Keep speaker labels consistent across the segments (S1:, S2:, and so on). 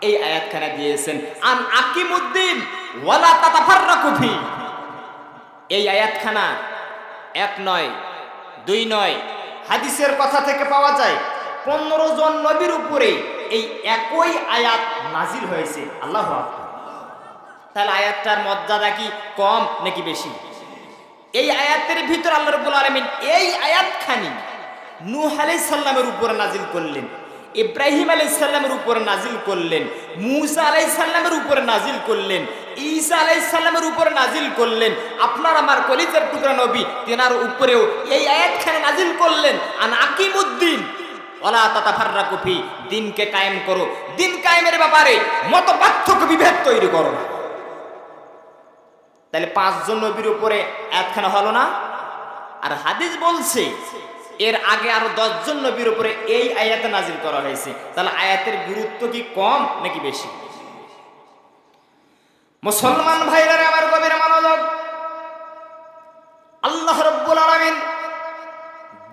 S1: এই আয়াতখানা দিয়েছেন, আন আকিমুদ্দিন ওয়ালা তাতাফাররাকু ফি। এই আয়াতখানা এক নয়, দুই নয়, হাদিসের কথা থেকে পাওয়া যায় 15 জন নবীর উপরে এই একই আয়াত নাজিল হয়েছে। আল্লাহু আকবার। তাহলে আয়াতটার মর্যাদা কি কম নাকি বেশি? এই আয়াতের ভিতর আল্লাহ রাব্বুল আলামিন এই আয়াতখানি নূহ আলাইহিস সালামের উপরে নাজিল করলেন, ইব্রাহিম আলাইহিস সালামের উপরে নাজিল করলেন, মূসা আলাইহিস সালামের উপরে নাজিল করলেন, ঈসা আলাইহিস সালামের উপরে নাজিল করলেন। আপনার আমার কলিজার টুকরা নবী তেনার উপরেও এই আয়াতখানি নাজিল করলেন, আন আকিমুদ্দিন ওয়ালা তাতাফাররাকু ফি। দিনকে কায়েম করো, দিন কায়েমের ব্যাপারে মত পার্থক্য বিভেদ তৈরি করো না। তাহলে 5 জন নবীর উপরে আয়াতখানা হলো না? আর হাদিস বলছে এর আগে আরো 10 জন নবীর উপরে এই আয়াত নাজিল করা হয়েছে। তাহলে আয়াতের গুরুত্ব কি কম নাকি বেশি? মুসলমান ভাইরা আমার গভীর মনোযোগ, আল্লাহ রাব্বুল আলামিন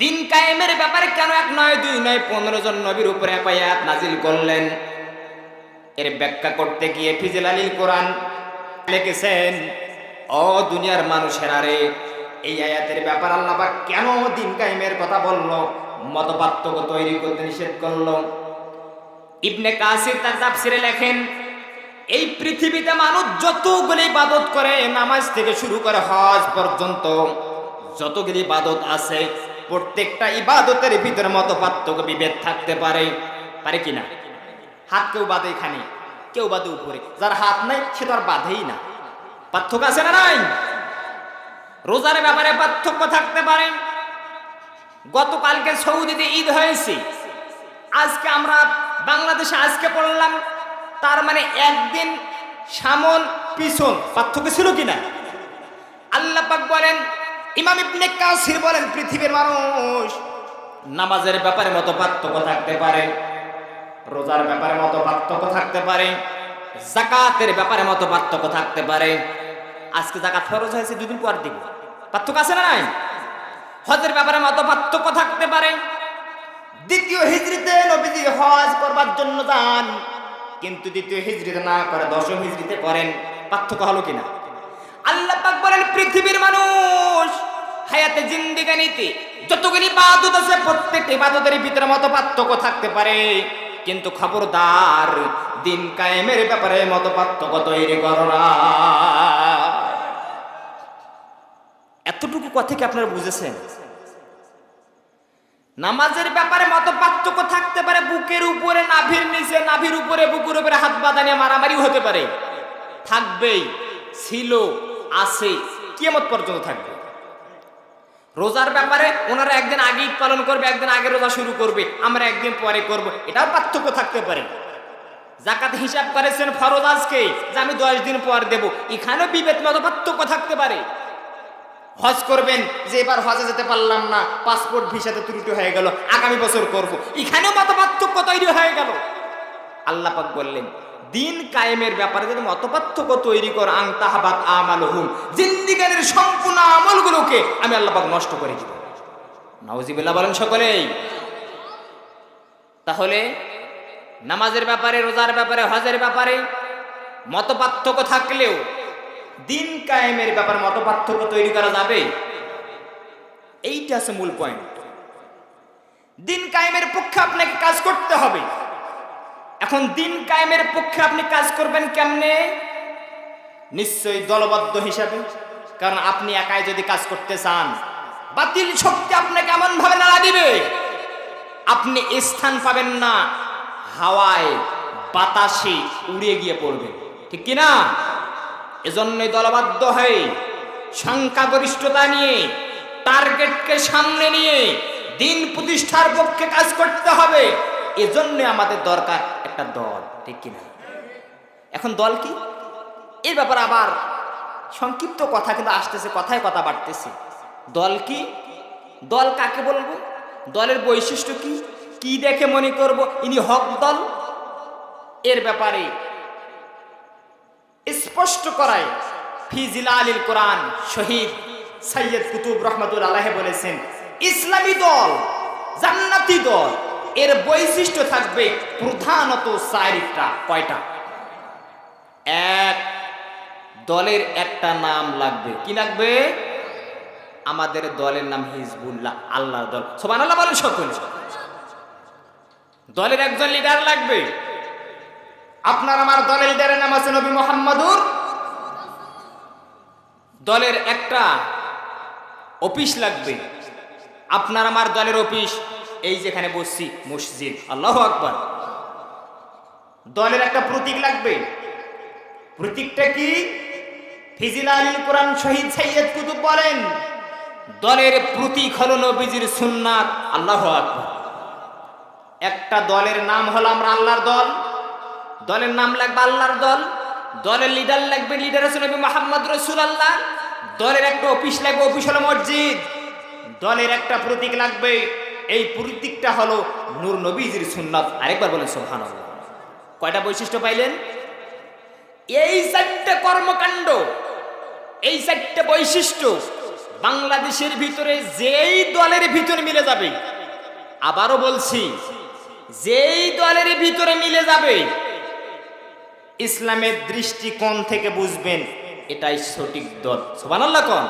S1: দিন কায়েমের ব্যাপারে কেন 1 নয় 2 নয় 15 জন নবীর উপরে আয়াত নাজিল করলেন? এর ব্যাখ্যা করতে গিয়ে ফিজিলালিল কোরআন লিখেছেন, ও দুনিয়ার মানুষেরা রে, এই আয়াতের ব্যাপার আল্লাহ পাক কেন দিন কায়েমের কথা বললো, মতপার্থক্য তৈরি করতে নিষেধ করলো? ইবনে কাসির তার তাফসিরে লেখেন, এই পৃথিবীতে মানুষ যতগুলি ইবাদত করে, নামাজ থেকে শুরু করে হজ পর্যন্ত যতগুলি ইবাদত আছে, প্রত্যেকটা ইবাদতের ভিতরে মতপার্থক্য বিভেদ থাকতে পারে। পারে কিনা? হাত কেউ বাঁধে এখানে, কেউ বাঁধে উপরে, যার হাত নাই সে তো আর বাঁধেই না। পার্থক্য আছে না নাই? রোজার ব্যাপারে পার্থক্য থাকতে পারে। গতকালকে সৌদিতে ঈদ হয়েছে, আজকে আমরা বাংলাদেশে আজকে পড়লাম, তার মানে একদিন সামন পিছন পার্থক্য ছিল কিনা? আল্লাহ পাক বলেন, ইমাম ইবনে কাসির বলেন, পৃথিবীর মানুষ নামাজের ব্যাপারে মত পার্থক্য থাকতে পারে, রোজার ব্যাপারে মত পার্থক্য থাকতে পারে, যাকাতের ব্যাপারে মত পার্থক্য থাকতে পারে। আজকে যাকাত ফরজ হয়েছে, 2 দিন পর দিব, পার্থক্য আছে না নাই? হজের ব্যাপারে মত পার্থক্য থাকতে পারে। দ্বিতীয় হিজরিতে নবীজি হজ করবার জন্য যান, কিন্তু দ্বিতীয় হিজরিতে না করে 10ম হিজরিতে করেন। পার্থক্য হলো কিনা? আল্লাহ পাক বলেন, পৃথিবীর মানুষ হায়াতে জিন্দেগানিতে যতগুলি ইবাদত আছে, প্রত্যেকটা ইবাদতের ভিতরে মত পার্থক্য থাকতে পারে, কিন্তু খবরদার দিন কায়েমের ব্যাপারে মত পার্থক্য তৈরি করো না। এতটুকু কথা কি আপনারা বুঝেছেন? নামাজের ব্যাপারে মত পার্থক্য থাকতে পারে, বুকের উপরে, নাভির নিচে, নাভির উপরে, বুকের উপরে হাত বাঁধা নিয়ে মারামারিও হতে পারে, থাকবেই, ছিল, আছে, কিয়ামত পর্যন্ত থাকবে। রোজার ব্যাপারে ওনারা একদিন আগে ঈদ পালন করবে, একদিন আগে রোজা শুরু করবে, আমরা একদিন পরে করব, এটাও পার্থক্য থাকতে পারে। যাকাত হিসাব করেছেন ফরজ আজকে, যে আমি 10 দিন পর দেব, এখানেও বিভেদ মত পার্থক্য থাকতে পারে। হজ করবেন, যে এবার হজে যেতে পারলাম না, পাসপোর্ট ভিসাতে ত্রুটি হয়ে গেল, আগামী বছর করব, এখানেও মত পার্থক্য তৈরি হয়ে গেল। আল্লাহ পাক বললেন, দিন কায়েমের ব্যাপারে যদি মত পার্থক্য তৈরি কর, আং তাহাবাত আমালুহুম, জিন্দেগানির সম্পূর্ণ আমলগুলোকে আমি আল্লাহ পাক নষ্ট করে দিব। নাউযুবিল্লাহ বলেন সকলেই। তাহলে নামাজের ব্যাপারে, রোজার ব্যাপারে, হজের ব্যাপারে মত পার্থক্য থাকলেও দিন কায়েমের ব্যাপারে মত পার্থক্য তৈরি করা যাবে? এইটা আছে মূল পয়েন্ট। দিন কায়েমের পক্ষে আপনাকে কাজ করতে হবে। এখন দিন কায়েমের পক্ষে আপনি কাজ করবেন কেমনে? নিশ্চয়ই দলবদ্ধ হিসাবে। কারণ আপনি একাই যদি কাজ করতে চান, বাতিল শক্তি আপনাকে এমন ভাবে নাড়া দিবে, আপনি স্থান পাবেন না, হাওয়ায় বাতাসে উড়ে গিয়ে পড়বেন, ঠিক কিনা? এজন্যই দলবদ্ধ হয়ে, সংখ্যাগরিষ্ঠতা নিয়ে, টার্গেটকে সামনে নিয়ে দিন প্রতিষ্ঠার পক্ষে কাজ করতে হবে। এজন্য আমাদের দরকার একটা দল, ঠিক কিনা? এখন দল কি, এর ব্যাপারে আবার সংক্ষিপ্ত কথা কিন্তু আসতেছে, কথায় কথা বাড়তেছে। দল কি, দল কাকে বলবো, দলের বৈশিষ্ট্য কি, কি দেখে মনে করব ইনি হক দল, এর ব্যাপারে স্পষ্ট করায় ফিজিলালিল কোরআন শহীদ সৈয়দ কুতুব রহমাতুল্লাহ আলাইহি বলেছেন, ইসলামী দল, জান্নাতি দল, এর বৈশিষ্ট্য থাকবে প্রধানত চারটা। কয়টা? এক, দলের একটা নাম লাগবে। কি লাগবে? আমাদের দলের নাম হিজবুল্লাহ, আল্লাহর দল। সুবহানাল্লাহ বলেন সকলে। দলের একজন লিডার লাগবে। আপনার আমার দলের লিডারের নাম আছে নবী মুহাম্মদুর। দলের একটা অফিস লাগবে। আপনার আমার দলের অফিস এই যেখানে বসছি, মসজিদ। আল্লাহু আকবার। দলের একটা প্রতীক লাগবে। প্রতীকটা কি? ফিজিলালিল কোরআন শহীদ সাইয়্যিদ কুতুব বলেন, দলের প্রতীক হলো নবীজির সুন্নাত। আল্লাহু আকবার। একটা দলের নাম হলো আমরা আল্লাহর দল। দলের নাম লাগবে আল্লাহর দল। দলের লিডার লাগবে, লিডার হচ্ছে নবী মুহাম্মদ রাসূলুল্লাহ। দলের একটা অফিস লাগবে, অফিস হলো মসজিদ। দলের একটা প্রতীক লাগবে, এই প্রতীকটা হলো নূর নবীজির সুন্নাত। আরেকবার বলেন সুবহানাল্লাহ। কয়টা বৈশিষ্ট্য পাইলেন? এই চারটে কর্মকাণ্ড, এই চারটে বৈশিষ্ট্য বাংলাদেশের ভিতরে যেই দলের ভিতরে মিলে যাবে, আবারও বলছি, যেই দলের ভিতরে মিলে যাবে, ইসলামের দৃষ্টিকোণ থেকে বুঝবেন এটাই সঠিক দল। সুবহানাল্লাহ কোন